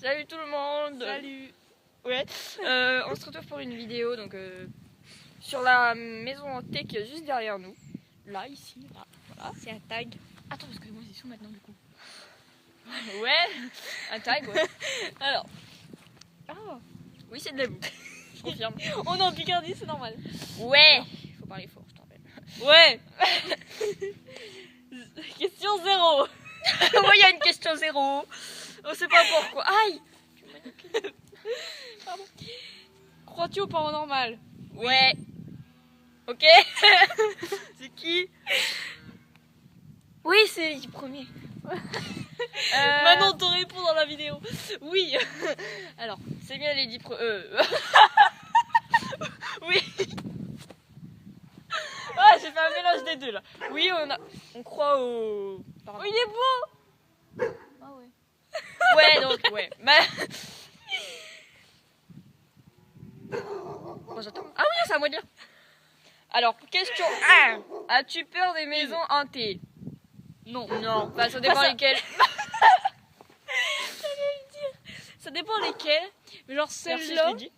Salut tout le monde. Salut. Ouais. On se retrouve pour une vidéo donc sur la maison hantée qui est juste derrière nous. Là, ici, là. Voilà. C'est un tag. Attends, parce que moi ils sont maintenant du coup. Ouais. Un tag, ouais. Alors. Ah. Oui, c'est de la boue. Je confirme. On est en Picardie, c'est normal. Ouais. Faut parler fort, je te rappelle. Ouais. Question 0. Moi, il y a une question 0. On sait pas pourquoi. Aïe. Pardon. Crois-tu au paranormal? Ouais. Ok. C'est qui? Oui, c'est les 10 premiers. Maintenant, on te répond dans la vidéo. Oui. Alors, c'est bien les 10 Oui. Ah, j'ai fait un mélange des deux là. Oui, on croit au... Oh, il est beau. Ah ouais. Ouais, donc, ouais. Bon, j'attends. Ah oui, c'est à moi de dire. Alors, question 1. As-tu peur des maisons hantées? Non. Non. Enfin, ça dépend ça- lesquelles. Ça dépend lesquelles. Mais genre Merci, je celle-là. l'ai dit.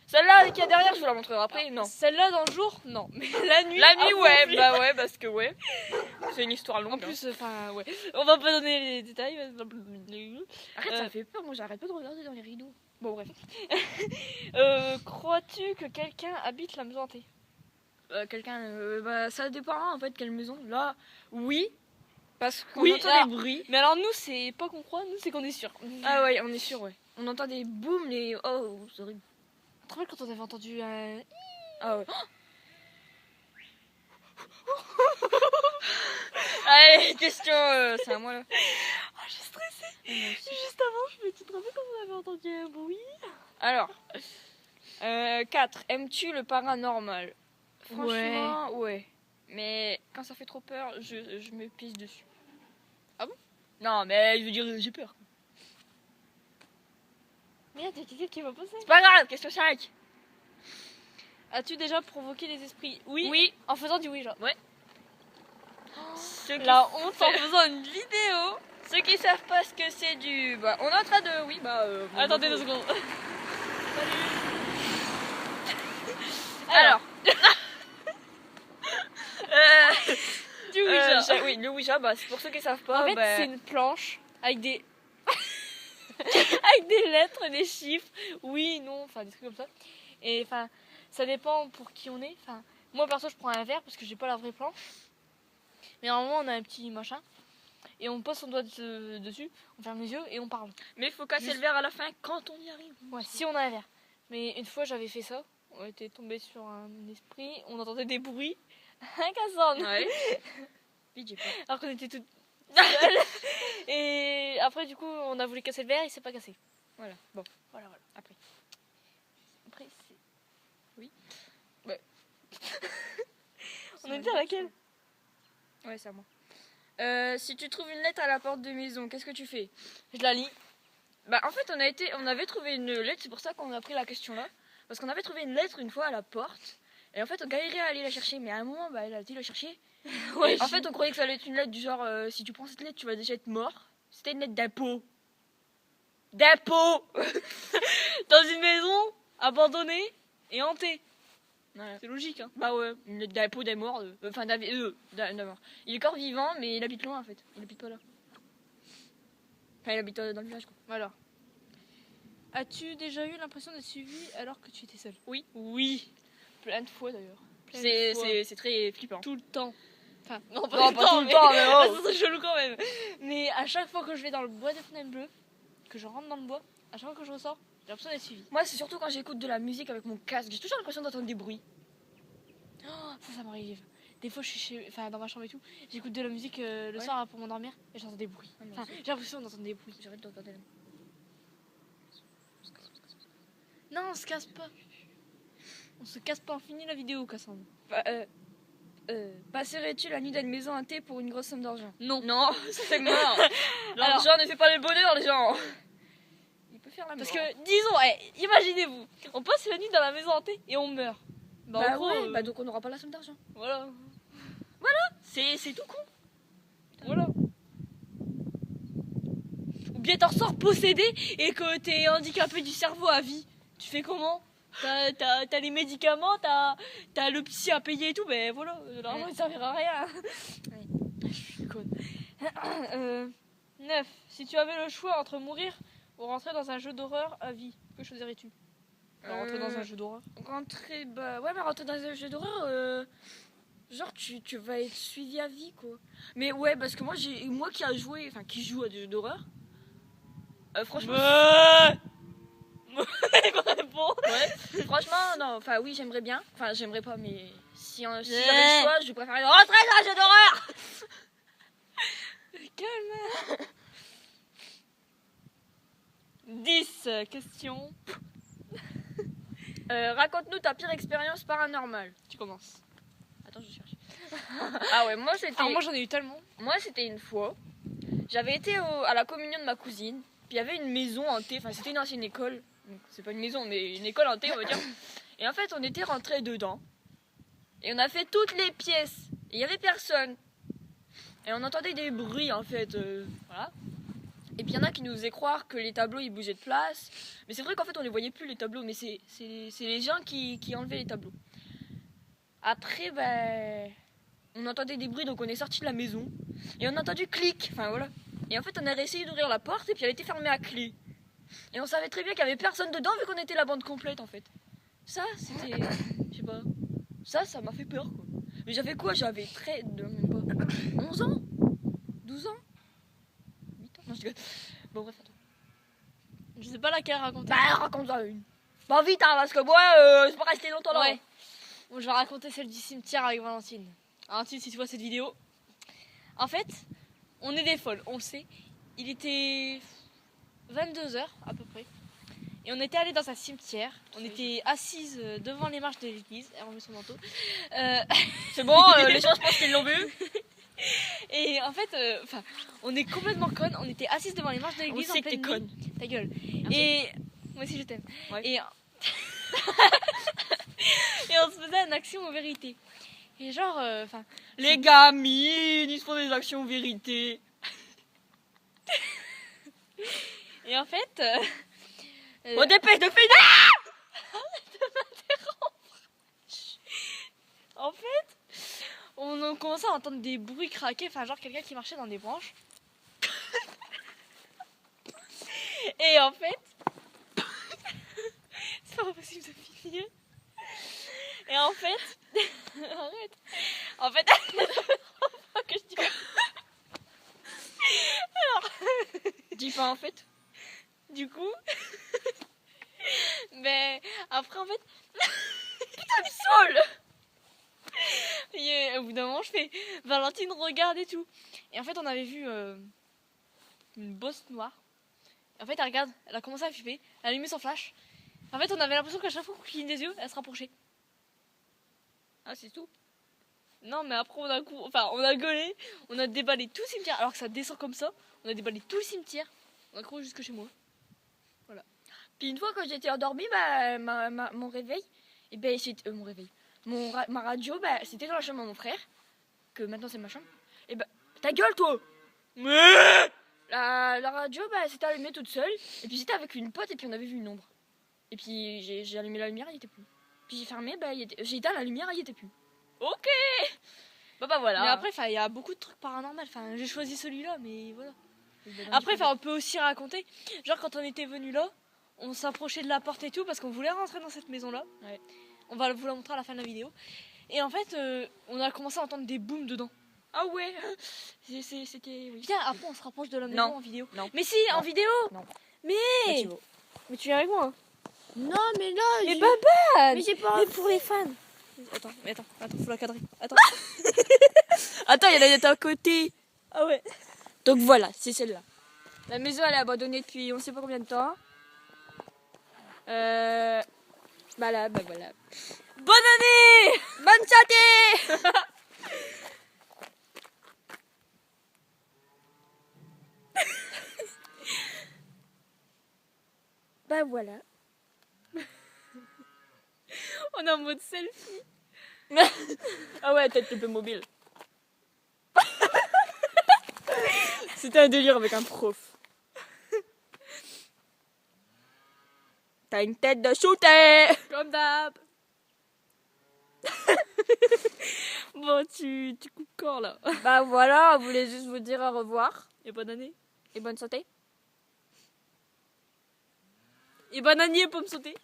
Celle-là qui est derrière, je vous la montrerai après. Non. Celle-là dans le jour, non. Mais la nuit. La nuit, ah, ouais. bon, Bah ouais, parce que ouais. C'est une histoire longue. En plus, enfin, ouais. On va pas donner les détails. Arrête, ça me fait peur. Moi, j'arrête pas de regarder dans les rideaux. Bon, bref. Crois-tu que quelqu'un habite la maison hantée? Bah, ça dépend hein, en fait quelle maison. Là, oui, parce qu'on Oui, entend alors- des bruits. Mais alors, nous, c'est pas qu'on croit, nous, c'est qu'on est sûr. Ah ouais, on est sûr, ouais. On entend des booms, les... Oh, c'est horrible. Tu te rappelles quand on avait entendu un... Ah ouais. Allez, question, c'est à moi là. Ah, j'ai stressé. Juste avant, tu te rappelles quand on avait entendu un bruit? Alors, 4. Aimes-tu le paranormal? Franchement, ouais. Mais quand ça fait trop peur, je me pisse dessus. Ah bon? Non, mais je veux dire, j'ai peur. Merde, il y a quelqu'un qui va passer. C'est pas grave, question 5. As-tu déjà provoqué les esprits? Oui. Oui. En faisant du Ouija. Ouais. Ceux qui... La honte en faisant une vidéo. Ceux qui savent pas ce que c'est du... Bah, on est en train de... Oui, bah... bon, Attendez bon, 2 secondes. Alors. Du Ouija. Oui, le Ouija, bah, c'est pour ceux qui savent pas. En fait, bah... c'est une planche avec des... avec des lettres et des chiffres. Oui, non, enfin des trucs comme ça. Et enfin, ça dépend pour qui on est. Enfin, moi perso, je prends un verre parce que j'ai pas la vraie planche. Mais normalement, on a un petit machin. Et on pose son doigt dessus, on ferme les yeux et on parle. Mais il faut casser Juste- le verre à la fin quand on y arrive. Ouais, si on a un verre. Mais une fois, j'avais fait ça. On était tombé sur un esprit. On entendait des bruits. Un cassonne. Ouais. Vite, j'ai peur. Alors qu'on était toutes seules. Et après, du coup, on a voulu casser le verre, il s'est pas cassé. Voilà, bon. Voilà. Après. Après, c'est... Oui. Ouais. On était à laquelle? Ouais, c'est à moi. Si tu trouves une lettre à la porte de maison, qu'est-ce que tu fais? Je la lis. Bah, en fait, on avait trouvé une lettre, c'est pour ça qu'on a pris la question là. Parce qu'on avait trouvé une lettre une fois à la porte. Et en fait, on galérait à aller la chercher. Mais à un moment, bah, elle a dit la chercher. Ouais, Et en fait, on croyait que ça allait être une lettre du genre si tu prends cette lettre, tu vas déjà être mort. C'était une lettre d'impôt. D'impôt. dans une maison abandonnée et hantée. Ouais. C'est logique, hein. Bah ouais, une lettre d'impôt des morts. Enfin, d'un mort. Il est encore vivant, mais il habite loin en fait. Il habite pas là. Enfin, il habite dans le village quoi. Voilà. As-tu déjà eu l'impression d'être suivi alors que tu étais seule? Oui. Oui. Plein de fois d'ailleurs. Plein de fois. C'est très flippant. Tout le temps. Enfin, non, Non, pas tout le temps, mais oh. ça serait chelou quand même. Mais à chaque fois que je vais dans le bois de Fontainebleau, que je rentre dans le bois, à chaque fois que je ressors, j'ai l'impression d'être suivie. Moi, c'est surtout quand j'écoute de la musique avec mon casque. J'ai toujours l'impression d'entendre des bruits. Oh, ça m'arrive. Des fois, je suis enfin, dans ma chambre et tout, j'écoute de la musique le Ouais. soir pour m'endormir et j'entends des bruits. Ah, moi Enfin, aussi. j'ai l'impression d'entendre des bruits. J'arrête de regarder la Non, on se casse pas. On se casse pas, on finit la vidéo, Cassandre. Passerais-tu la nuit dans une maison hantée pour une grosse somme d'argent? Non. Non, c'est mort. L'argent ne fait pas le bonheur, les gens. Il peut faire la mort. Parce que, disons, imaginez-vous, on passe la nuit dans la maison hantée et on meurt. Bah, bah en gros, ouais, bah donc on n'aura pas la somme d'argent. voilà. C'est tout con. Voilà. Ou bien t'en ressors possédé et que t'es handicapé du cerveau à vie. Tu fais comment? T'as les médicaments, t'as le psy à payer et tout, mais voilà, normalement il servira à rien. Je suis conne. 9. Si tu avais le choix entre mourir ou rentrer dans un jeu d'horreur à vie, que choisirais-tu? Rentrer dans un jeu d'horreur. Rentrer, bah ouais, mais rentrer dans un jeu d'horreur, genre tu vas être suivi à vie, quoi. Mais ouais, parce que moi qui joue à des jeux d'horreur, franchement, ouais, franchement, non, enfin oui, j'aimerais bien, enfin j'aimerais pas, mais si j'avais le choix, je préférerais rentrer dans un jeu d'horreur. Calme. 10 questions. Raconte-nous ta pire expérience paranormale. Tu commences. Attends, je cherche. Ah ouais, moi J'en ai eu tellement. Moi c'était une fois, j'avais été à la communion de ma cousine, puis il y avait une maison hantée, enfin c'était une ancienne école, donc c'est pas une maison mais une école hantée on va dire. Et en fait on était rentrés dedans, et on a fait toutes les pièces, et il y avait personne. Et on entendait des bruits en fait, voilà. Et puis il y en a qui nous faisaient croire que les tableaux ils bougeaient de place, mais c'est vrai qu'en fait on les voyait plus les tableaux, mais c'est les gens qui enlevaient les tableaux. Après ben... on entendait des bruits, donc on est sorti de la maison. Et on a entendu clic, enfin voilà. Et en fait, on a essayé d'ouvrir la porte et puis elle était fermée à clé. Et on savait très bien qu'il n'y avait personne dedans vu qu'on était la bande complète en fait. Ça, c'était... je sais pas. Ça m'a fait peur quoi. Mais j'avais quoi? J'avais même pas... 11 ans 12 ans 8 ans. Non, je rigole. Bon bref, attends. Je sais pas laquelle raconter. Bah raconte-en une. Bah vite hein, parce que moi, je peux rester longtemps là. Ouais. Bon, je vais raconter celle du cimetière avec Valentine. Valentine, si tu vois cette vidéo. En fait, on est des folles, on le sait. Il était 22h à peu près. Et on était allé dans un cimetière. On était assises devant les marches de l'église. Elle remet son manteau. C'est bon, les gens je pense qu'ils l'ont vu. Et en fait, on est complètement connes. On était assises devant les marches de l'église. On sait que t'es conne. Ta gueule. Merci. Et moi aussi je t'aime. Ouais. Et on se faisait une action en vérité. Et genre, les gamines, ils se font des actions vérité. Et en fait, Au dépêche de finir. En fait, on commençait à entendre des bruits craquer, enfin genre quelqu'un qui marchait dans des branches. Et en fait, c'est pas possible de finir. Et en fait, arrête. En fait, que je dis pas. Alors, dis pas en fait. Du coup, mais après en fait, Putain de saoule. et au bout d'un moment, je fais Valentine regarde et tout. Et en fait, on avait vu une bosse noire. Et en fait, elle regarde, elle a commencé à flipper, elle a allumé son flash. En fait, on avait l'impression qu'à chaque fois qu'on cligne des yeux, elle se rapprochait. Ah c'est tout. Non, mais après on a gueulé, on a déballé tout le cimetière, alors que ça descend comme ça. On a déballé tout le cimetière, on a couru jusque chez moi. Voilà. Puis une fois que j'étais endormie, bah, mon réveil, et ben c'était mon réveil. Ma radio, bah, c'était dans la chambre de mon frère, que maintenant c'est ma chambre. Et bah, ta gueule toi. La radio, bah, c'était allumée toute seule. Et puis j'étais avec une pote et puis on avait vu une ombre. Et puis j'ai allumé la lumière, il était plus. Puis j'ai fermé, bah, j'ai éteint la lumière, il était plus. Ok. Bah voilà. Mais après, il y a beaucoup de trucs paranormaux. Enfin, j'ai choisi celui-là, mais voilà. Après, on peut aussi raconter. Genre, quand on était venu là, on s'approchait de la porte et tout parce qu'on voulait rentrer dans cette maison-là. Ouais. On va vous la montrer à la fin de la vidéo. Et en fait, on a commencé à entendre des booms dedans. Ah ouais. C'était. Oui. Putain, après, on se rapproche de la maison en vidéo. Non. Mais si, en vidéo. Non. Mais tu viens avec moi. Non, mais là. Mais Baba. Mais j'ai pas. Mais pour les fans. Attends, faut la cadrer. Attends. Attends, il y en a à côté. Ah ouais. Donc voilà, c'est celle-là. La maison elle est abandonnée depuis on sait pas combien de temps. Bah là, bah voilà. Bonne année. Bonne santé. Bah voilà. On est en mode selfie. Ah ouais, tête le peu mobile. C'était un délire avec un prof. T'as une tête de shooter. Comme d'hab. Bon, tu coupes quand là? Bah voilà, on voulait juste vous dire au revoir. Et bonne année. Et bonne santé. Et bonne année, pomme sautée.